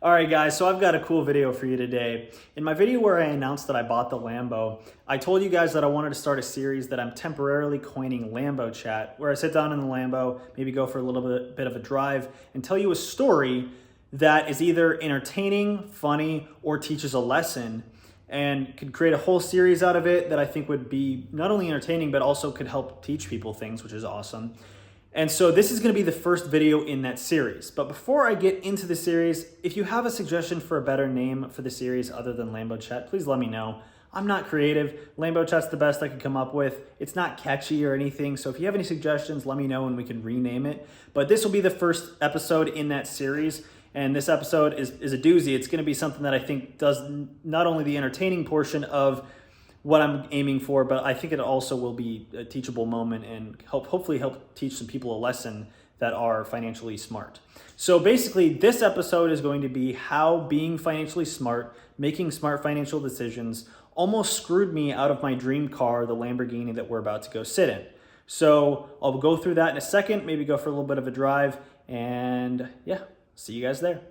All right, guys, so I've got a cool video for you today. In my video where I announced that I bought the Lambo, I told you guys that I wanted to start a series that I'm temporarily coining Lambo Chat, where I sit down in the Lambo, maybe go for a little bit of a drive, and tell you a story that is either entertaining, funny, or teaches a lesson, and could create a whole series out of it that I think would be not only entertaining, but also could help teach people things, which is awesome. And so this is going to be the first video in that series. But before I get into the series, if you have a suggestion for a better name for the series other than Lambo Chat, please let me know. I'm not creative. Lambo Chat's the best I could come up with. It's not catchy or anything. So if you have any suggestions, let me know and we can rename it. But this will be the first episode in that series. And this episode is a doozy. It's going to be something that I think does not only the entertaining portion of what I'm aiming for, but I think it also will be a teachable moment and hopefully help teach some people a lesson that are financially smart. So basically, this episode is going to be how being financially smart, making smart financial decisions, almost screwed me out of my dream car, the Lamborghini that we're about to go sit in. So I'll go through that in a second, maybe go for a little bit of a drive, and yeah, see you guys there.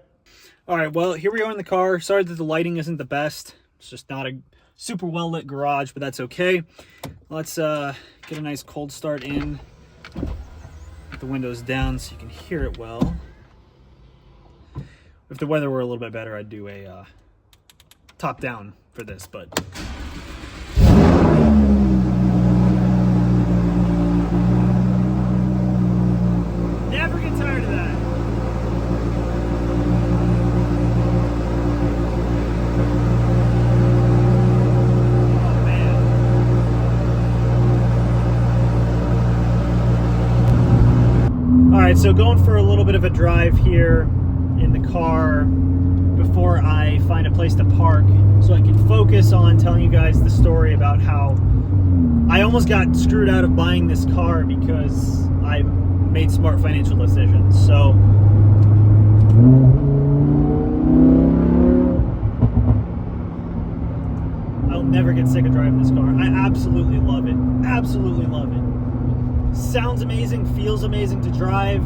All right, well, here we are in the car. Sorry that the lighting isn't the best. It's just not a super well lit garage, but that's okay. Let's get a nice cold start in. Put the windows down so you can hear it well. If the weather were a little bit better, I'd do a top down for this, but never get tired of that. Alright, so going for a little bit of a drive here in the car before I find a place to park so I can focus on telling you guys the story about how I almost got screwed out of buying this car because I made smart financial decisions. So I'll never get sick of driving this car. I absolutely love it. Absolutely love it. Sounds amazing, feels amazing to drive.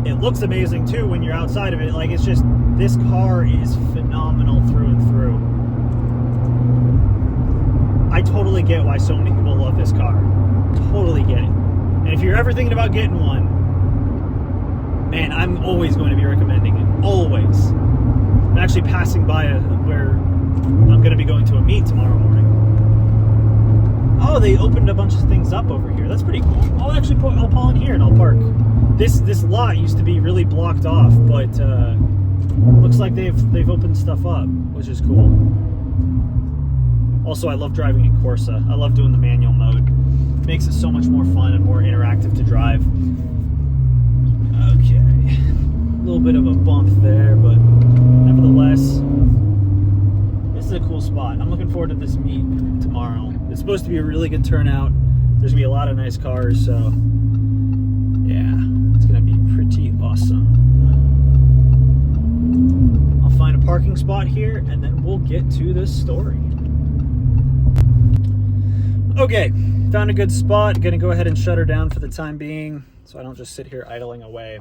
It looks amazing too when you're outside of it. Like, it's just, this car is phenomenal through and through. I totally get why so many people love this car. Totally get it. And if you're ever thinking about getting one, man, I'm always going to be recommending it. Always. I'm actually passing by where I'm going to be going to a meet tomorrow morning. Oh, they opened a bunch of things up over here. That's pretty cool. I'll pull in here and I'll park. This lot used to be really blocked off, but looks like they've opened stuff up, which is cool. Also, I love driving in Corsa. I love doing the manual mode. It makes it so much more fun and more interactive to drive. Okay, a little bit of a bump there, but nevertheless, this is a cool spot. I'm looking forward to this meet tomorrow. It's supposed to be a really good turnout. There's gonna be a lot of nice cars, so yeah, it's gonna be pretty awesome. I'll find a parking spot here and then we'll get to this story. Okay, found a good spot. Gonna go ahead and shut her down for the time being so I don't just sit here idling away.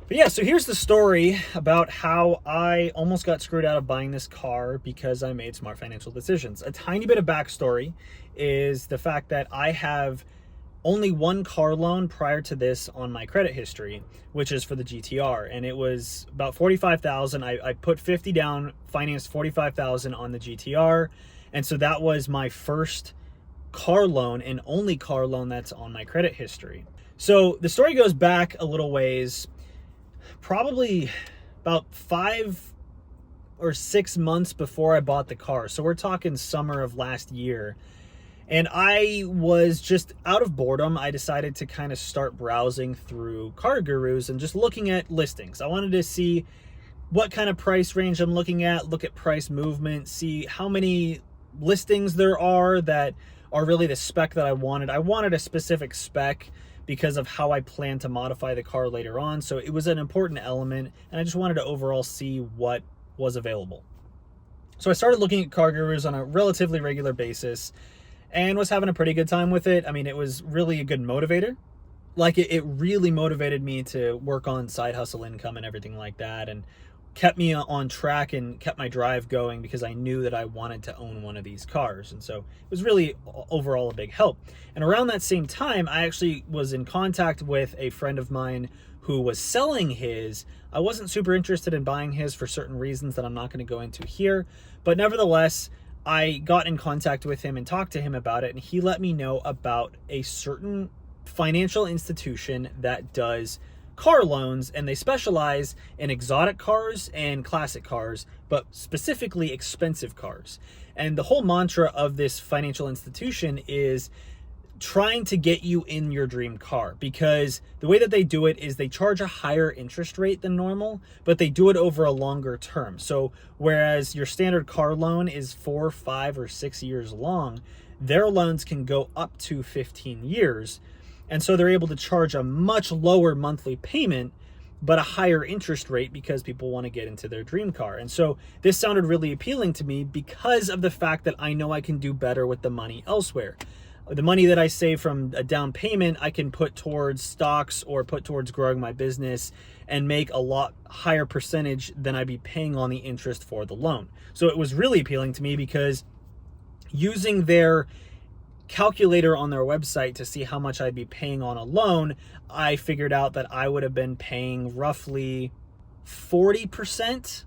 But yeah, so here's the story about how I almost got screwed out of buying this car because I made smart financial decisions. A tiny bit of backstory is the fact that I have only one car loan prior to this on my credit history, which is for the GTR, and it was about $45,000. I put 50 down, financed $45,000 on the GTR, and so that was my first car loan and only car loan that's on my credit history. So the story goes back a little ways. Probably about 5 or 6 months before I bought the car. So we're talking summer of last year. And I was just out of boredom. I decided to kind of start browsing through Car Gurus and just looking at listings. I wanted to see what kind of price range I'm looking at, look at price movement, see how many listings there are that are really the spec that I wanted. I wanted a specific spec because of how I plan to modify the car later on. So it was an important element, and I just wanted to overall see what was available. So I started looking at Car Gurus on a relatively regular basis and was having a pretty good time with it. I mean, it was really a good motivator. Like, it really motivated me to work on side hustle income and everything like that. And kept me on track and kept my drive going because I knew that I wanted to own one of these cars. And so it was really overall a big help. And around that same time, I actually was in contact with a friend of mine who was selling his. I wasn't super interested in buying his for certain reasons that I'm not going to go into here, but nevertheless, I got in contact with him and talked to him about it, and he let me know about a certain financial institution that does car loans, and they specialize in exotic cars and classic cars, but specifically expensive cars. And the whole mantra of this financial institution is trying to get you in your dream car, because the way that they do it is they charge a higher interest rate than normal, but they do it over a longer term. So whereas your standard car loan is 4, 5, or 6 years long, their loans can go up to 15 years. And so they're able to charge a much lower monthly payment, but a higher interest rate because people want to get into their dream car. And so this sounded really appealing to me because of the fact that I know I can do better with the money elsewhere. The money that I save from a down payment, I can put towards stocks or put towards growing my business and make a lot higher percentage than I'd be paying on the interest for the loan. So it was really appealing to me because using their calculator on their website to see how much I'd be paying on a loan, I figured out that I would have been paying roughly 40%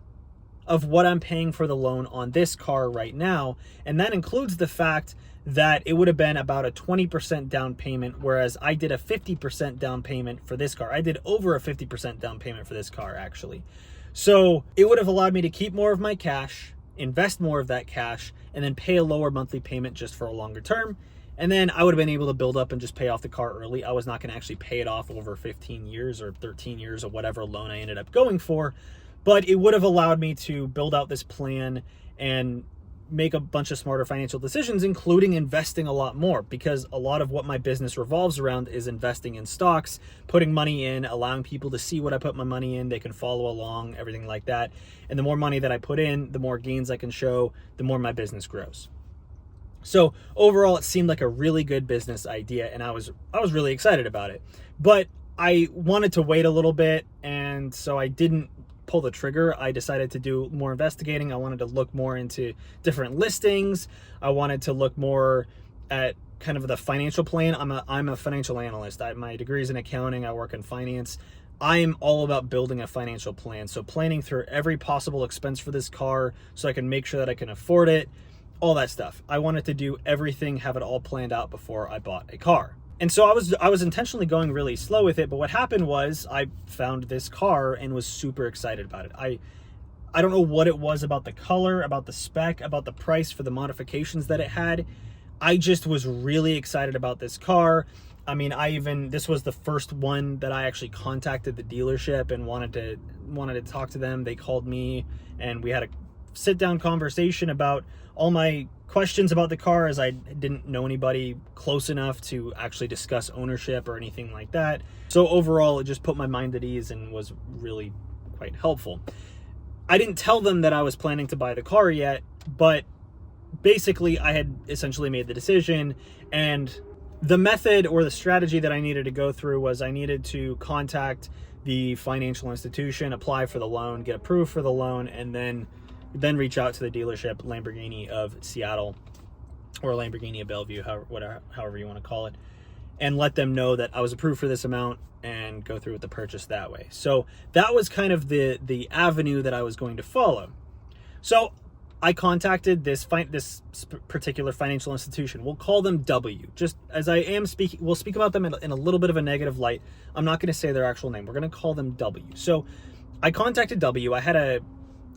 of what I'm paying for the loan on this car right now. And that includes the fact that it would have been about a 20% down payment, whereas I did a 50% down payment for this car. I did over a 50% down payment for this car, actually. So it would have allowed me to keep more of my cash, invest more of that cash, and then pay a lower monthly payment just for a longer term. And then I would have been able to build up and just pay off the car early. I was not going to actually pay it off over 15 years or 13 years or whatever loan I ended up going for. But it would have allowed me to build out this plan and make a bunch of smarter financial decisions, including investing a lot more, because a lot of what my business revolves around is investing in stocks, putting money in, allowing people to see what I put my money in. They can follow along, everything like that. And the more money that I put in, the more gains I can show, the more my business grows. So overall, it seemed like a really good business idea, and I was really excited about it. But I wanted to wait a little bit, and so I didn't pull the trigger. I decided to do more investigating. I wanted to look more into different listings. I wanted to look more at kind of the financial plan. I'm a financial analyst. My degree is in accounting. I work in finance. I'm all about building a financial plan. So planning through every possible expense for this car so I can make sure that I can afford it, all that stuff. I wanted to do everything, have it all planned out before I bought a car. And so I was intentionally going really slow with it, but what happened was I found this car and was super excited about it. I don't know what it was about the color, about the spec, about the price for the modifications that it had. I just was really excited about this car. I mean, this was the first one that I actually contacted the dealership and wanted to talk to them. They called me and we had a sit down conversation about all my questions about the car, as I didn't know anybody close enough to actually discuss ownership or anything like that. So overall, it just put my mind at ease and was really quite helpful. I didn't tell them that I was planning to buy the car yet, but basically I had essentially made the decision, and the method or the strategy that I needed to go through was I needed to contact the financial institution, apply for the loan, get approved for the loan, and then reach out to the dealership, Lamborghini of Seattle or Lamborghini of Bellevue, however you want to call it, and let them know that I was approved for this amount and go through with the purchase that way. So that was kind of the avenue that I was going to follow. So I contacted this particular financial institution. We'll call them W. Just as I am speaking, we'll speak about them in a little bit of a negative light. I'm not going to say their actual name. We're going to call them W. So I contacted W.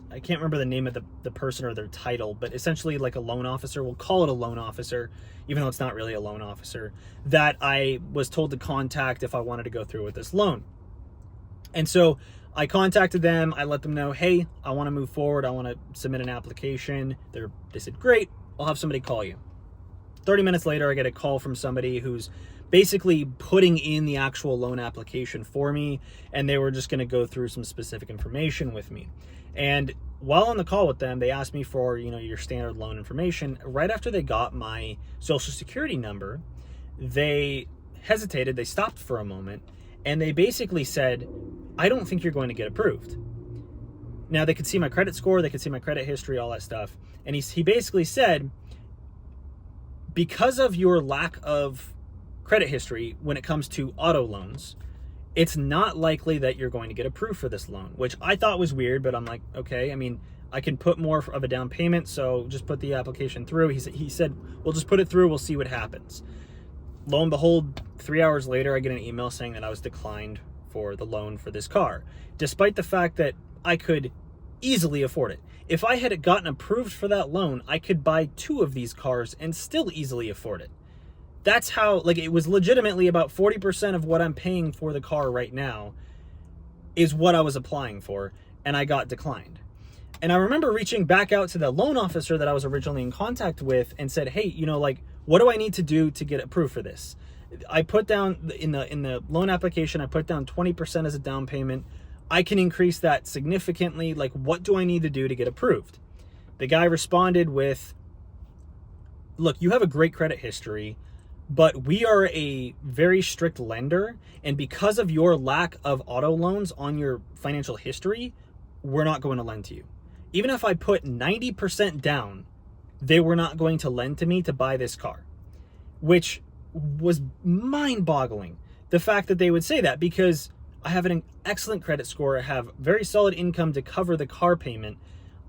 I can't remember the name of the person or their title, but essentially like a loan officer. We'll call it a loan officer, even though it's not really a loan officer, that I was told to contact if I wanted to go through with this loan. And so I contacted them. I let them know, hey, I want to move forward. I want to submit an application. They said, great, I'll have somebody call you. 30 minutes later, I get a call from somebody who's basically putting in the actual loan application for me, and they were just going to go through some specific information with me. And while on the call with them, they asked me for, your standard loan information. Right after they got my social security number, they hesitated, they stopped for a moment, and they basically said, I don't think you're going to get approved. Now they could see my credit score, they could see my credit history, all that stuff. And he basically said, because of your lack of credit history when it comes to auto loans, it's not likely that you're going to get approved for this loan, which I thought was weird, but I'm like, okay, I mean, I can put more of a down payment, so just put the application through. He said, we'll just put it through, we'll see what happens. Lo and behold, 3 hours later, I get an email saying that I was declined for the loan for this car, despite the fact that I could easily afford it. If I had gotten approved for that loan, I could buy 2 of these cars and still easily afford it. That's how, like, it was legitimately about 40% of what I'm paying for the car right now is what I was applying for, and I got declined. And I remember reaching back out to the loan officer that I was originally in contact with and said, hey, you know, like, what do I need to do to get approved for this? I put down, in the loan application, I put down 20% as a down payment. I can increase that significantly. Like, what do I need to do to get approved? The guy responded with, look, you have a great credit history, but we are a very strict lender, and because of your lack of auto loans on your financial history, we're not going to lend to you. Even if I put 90% down, they were not going to lend to me to buy this car, which was mind-boggling, the fact that they would say that, because I have an excellent credit score, I have very solid income to cover the car payment.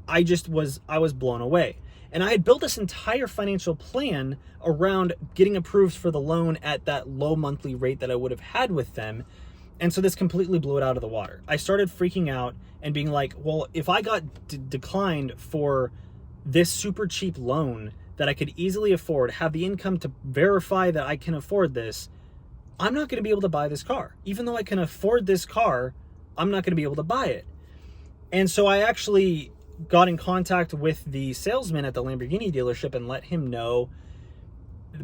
I was blown away. And I had built this entire financial plan around getting approved for the loan at that low monthly rate that I would have had with them. And so this completely blew it out of the water. I started freaking out and being like, well, if I got declined for this super cheap loan that I could easily afford, have the income to verify that I can afford this, I'm not going to be able to buy this car. Even though I can afford this car, I'm not going to be able to buy it. And so I actually got in contact with the salesman at the Lamborghini dealership and let him know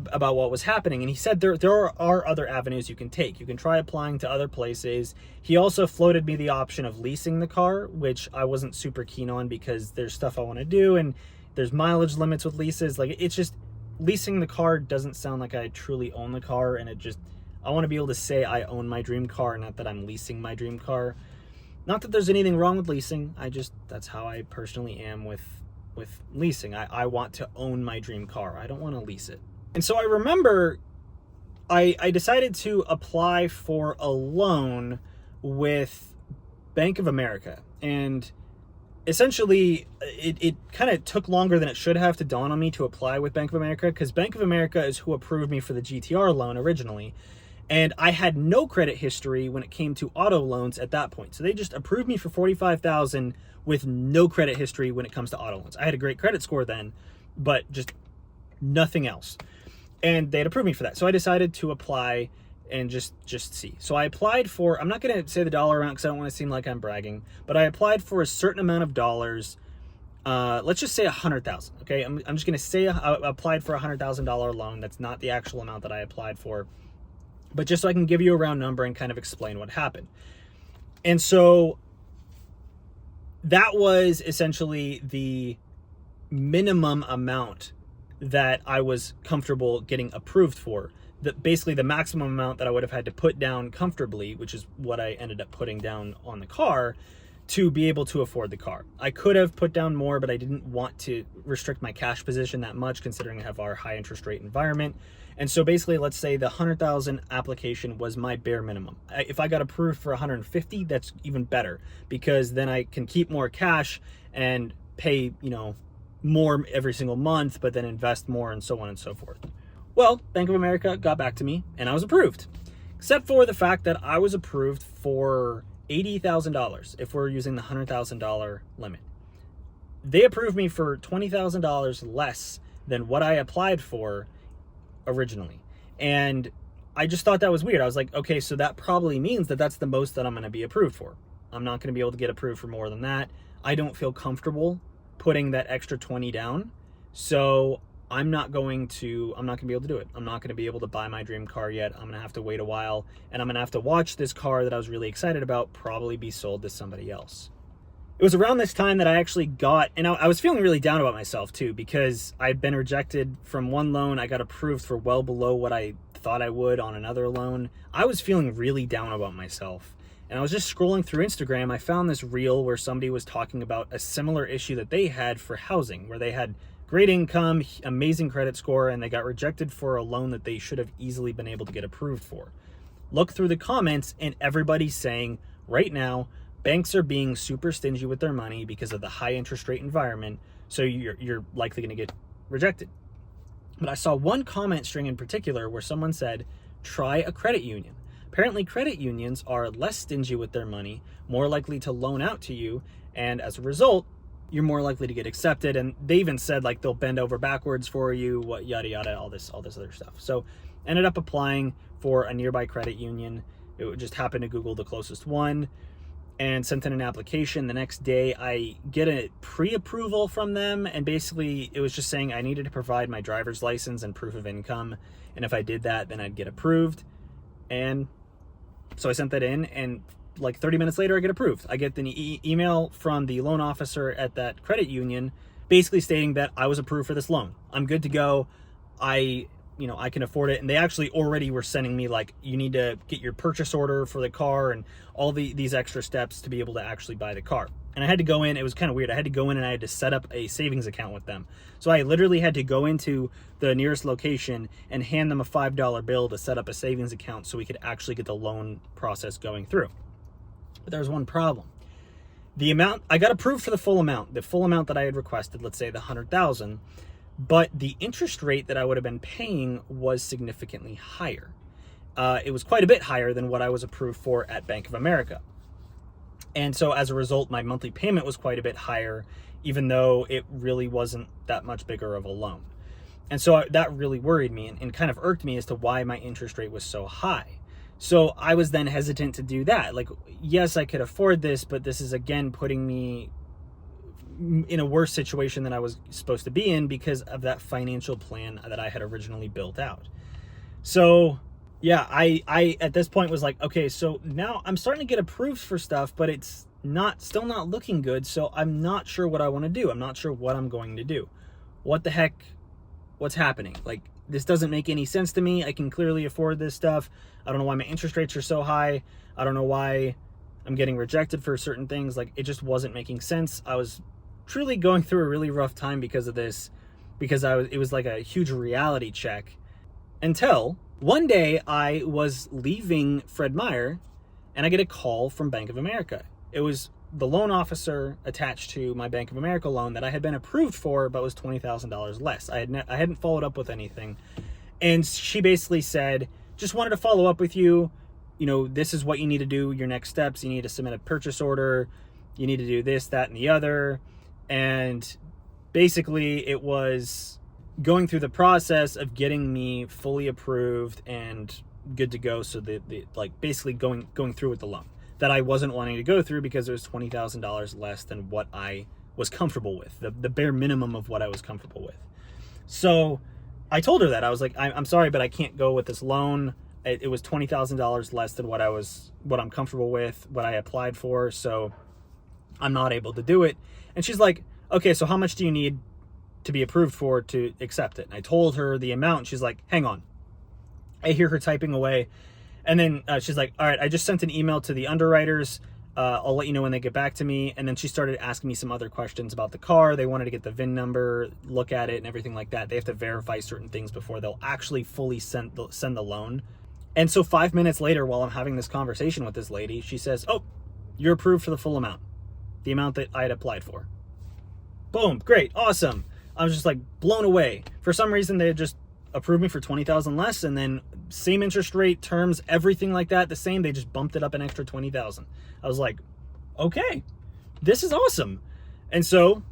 about what was happening. And he said there are other avenues you can take. You can try applying to other places. He also floated me the option of leasing the car, which I wasn't super keen on because there's stuff I want to do and there's mileage limits with leases. Like, it's just, leasing the car doesn't sound like I truly own the car, and I want to be able to say I own my dream car, not that I'm leasing my dream car. Not that there's anything wrong with leasing. That's how I personally am with leasing. I want to own my dream car. I don't want to lease it. And so I remember I decided to apply for a loan with Bank of America. And essentially, it kind of took longer than it should have to dawn on me to apply with Bank of America, because Bank of America is who approved me for the GTR loan originally. And I had no credit history when it came to auto loans at that point. So they just approved me for $45,000 with no credit history when it comes to auto loans. I had a great credit score then, but just nothing else. And they had approved me for that. So I decided to apply and just see. So I applied for, I'm not going to say the dollar amount because I don't want to seem like I'm bragging, but I applied for a certain amount of dollars. Let's just say $100,000. Okay. I'm just going to say I applied for a $100,000 loan. That's not the actual amount that I applied for, but just so I can give you a round number and kind of explain what happened. And so that was essentially the minimum amount that I was comfortable getting approved for. Basically the maximum amount that I would have had to put down comfortably, which is what I ended up putting down on the car, to be able to afford the car. I could have put down more, but I didn't want to restrict my cash position that much, considering I have our high interest rate environment. And so basically, let's say the $100,000 application was my bare minimum. If I got approved for $150,000, that's even better, because then I can keep more cash and pay, more every single month, but then invest more and so on and so forth. Well, Bank of America got back to me and I was approved, except for the fact that I was approved for $80,000 if we're using the $100,000 limit. They approved me for $20,000 less than what I applied for originally. And I just thought that was weird. I was like, okay, so that probably means that that's the most that I'm going to be approved for. I'm not going to be able to get approved for more than that. I don't feel comfortable putting that extra 20 down. So I'm not going to be able to do it. I'm not going to be able to buy my dream car yet. I'm going to have to wait a while, and I'm going to have to watch this car that I was really excited about probably be sold to somebody else. It was around this time that I actually got, and I was feeling really down about myself too, because I'd been rejected from one loan. I got approved for well below what I thought I would on another loan. I was feeling really down about myself. And I was just scrolling through Instagram. I found this reel where somebody was talking about a similar issue that they had for housing, where they had great income, amazing credit score, and they got rejected for a loan that they should have easily been able to get approved for. Look through the comments, and everybody's saying right now, banks are being super stingy with their money because of the high interest rate environment, so you're likely going to get rejected. But I saw one comment string in particular where someone said, try a credit union. Apparently, credit unions are less stingy with their money, more likely to loan out to you, and as a result, you're more likely to get accepted. And they even said like they'll bend over backwards for you, what yada yada, all this other stuff. So ended up applying for a nearby credit union. It just happened to Google the closest one and sent in an application. The next day I get a pre-approval from them, and basically it was just saying I needed to provide my driver's license and proof of income, and if I did that then I'd get approved. And so I sent that in, and like 30 minutes later I get approved. I get the email from the loan officer at that credit union basically stating that I was approved for this loan. I'm good to go. I can afford it. And they actually already were sending me like, you need to get your purchase order for the car and all these extra steps to be able to actually buy the car. And I had to go in, it was kind of weird. I had to go in and I had to set up a savings account with them. So I literally had to go into the nearest location and hand them a $5 bill to set up a savings account so we could actually get the loan process going through. But there was one problem. The amount, I got approved for the full amount that I had requested, let's say the $100,000, but the interest rate that I would have been paying was significantly higher. It was quite a bit higher than what I was approved for at Bank of America. And so as a result, my monthly payment was quite a bit higher, even though it really wasn't that much bigger of a loan. And so that really worried me and kind of irked me as to why my interest rate was so high. So I was then hesitant to do that. Like, yes, I could afford this, but this is again putting me in a worse situation than I was supposed to be in because of that financial plan that I had originally built out. So yeah, I at this point was like, okay, so now I'm starting to get approved for stuff, but it's still not looking good. So I'm not sure what I want to do. I'm not sure what I'm going to do. What the heck? What's happening? Like, this doesn't make any sense to me. I can clearly afford this stuff. I don't know why my interest rates are so high. I don't know why I'm getting rejected for certain things. Like, it just wasn't making sense. I was truly going through a really rough time because of this, because it was like a huge reality check. Until one day I was leaving Fred Meyer and I get a call from Bank of America. It was the loan officer attached to my Bank of America loan that I had been approved for, but was $20,000 less. I hadn't followed up with anything. And she basically said, just wanted to follow up with you. You know, this is what you need to do. Your next steps, you need to submit a purchase order. You need to do this, that, and the other. And basically it was going through the process of getting me fully approved and good to go. So like basically going through with the loan that I wasn't wanting to go through because it was $20,000 less than what I was comfortable with, the bare minimum of what I was comfortable with. So I told her that. I was like, I'm sorry, but I can't go with this loan. It was $20,000 less than what I'm comfortable with, what I applied for. So I'm not able to do it. And she's like, okay, so how much do you need to be approved for to accept it? And I told her the amount. And she's like, hang on. I hear her typing away. And then she's like, all right, I just sent an email to the underwriters. I'll let you know when they get back to me. And then she started asking me some other questions about the car. They wanted to get the VIN number, look at it, and everything like that. They have to verify certain things before they'll actually fully send the loan. And so 5 minutes later, while I'm having this conversation with this lady, she says, oh, you're approved for the full amount, the amount that I had applied for. Boom, great, awesome. I was just like blown away. For some reason, they had just approved me for $20,000 less, and then same interest rate, terms, everything like that, the same. They just bumped it up an extra $20,000. I was like, okay, this is awesome. And so,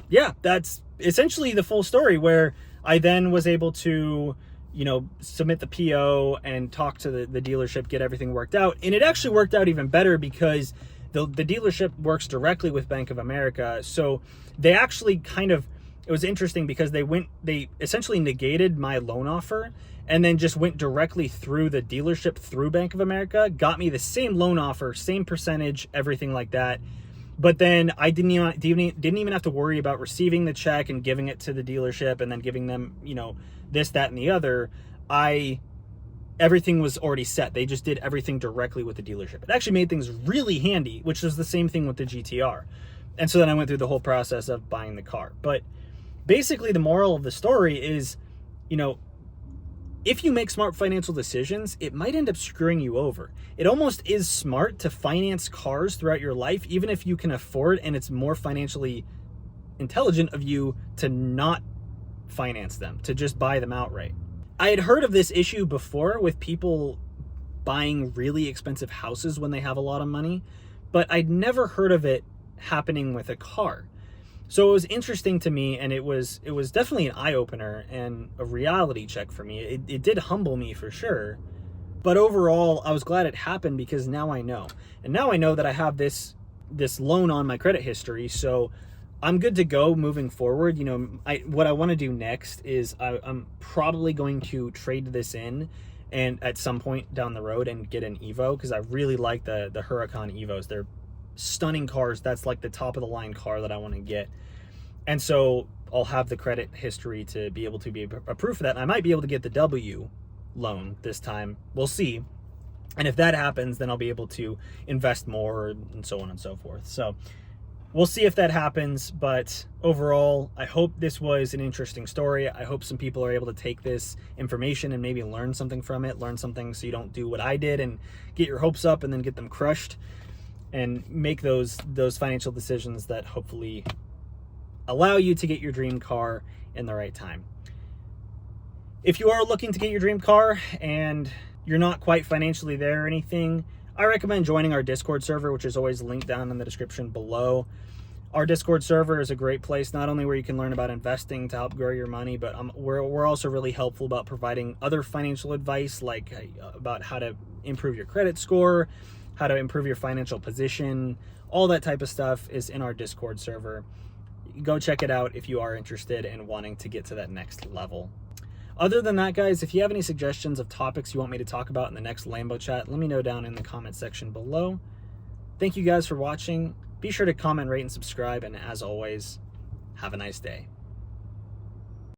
yeah, that's essentially the full story, where I then was able to, submit the PO and talk to the dealership, get everything worked out. And it actually worked out even better because the dealership works directly with Bank of America. So they actually it was interesting because they essentially negated my loan offer and then just went directly through the dealership through Bank of America, got me the same loan offer, same percentage, everything like that. But then I didn't even have to worry about receiving the check and giving it to the dealership and then giving them, this, that, and the other. I everything was already set. They just did everything directly with the dealership. It actually made things really handy, which was the same thing with the GTR. And so then I went through the whole process of buying the car. But basically the moral of the story is, you know, if you make smart financial decisions, it might end up screwing you over. It almost is smart to finance cars throughout your life, even if you can afford, and it's more financially intelligent of you to not finance them, to just buy them outright. I had heard of this issue before with people buying really expensive houses when they have a lot of money, but I'd never heard of it happening with a car. So it was interesting to me, and it was definitely an eye-opener and a reality check for me. It did humble me for sure, but overall I was glad it happened because now I know. And now I know that I have this loan on my credit history, so I'm good to go moving forward. You know, what I want to do next is I'm probably going to trade this in and at some point down the road and get an Evo, because I really like the Huracan Evos. They're stunning cars. That's like the top of the line car that I want to get. And so I'll have the credit history to be able to be a proof of that. And I might be able to get the W loan this time. We'll see. And if that happens, then I'll be able to invest more and so on and so forth. So we'll see if that happens, but overall, I hope this was an interesting story. I hope some people are able to take this information and maybe learn something from it, learn something so you don't do what I did and get your hopes up and then get them crushed, and make those financial decisions that hopefully allow you to get your dream car in the right time. If you are looking to get your dream car and you're not quite financially there or anything, I recommend joining our Discord server, which is always linked down in the description below. Our Discord server is a great place, not only where you can learn about investing to help grow your money, but we're also really helpful about providing other financial advice, like about how to improve your credit score, how to improve your financial position. All that type of stuff is in our Discord server. Go check it out if you are interested in wanting to get to that next level. Other than that, guys, if you have any suggestions of topics you want me to talk about in the next Lambo chat, let me know down in the comment section below. Thank you guys for watching. Be sure to comment, rate, and subscribe. And as always, have a nice day.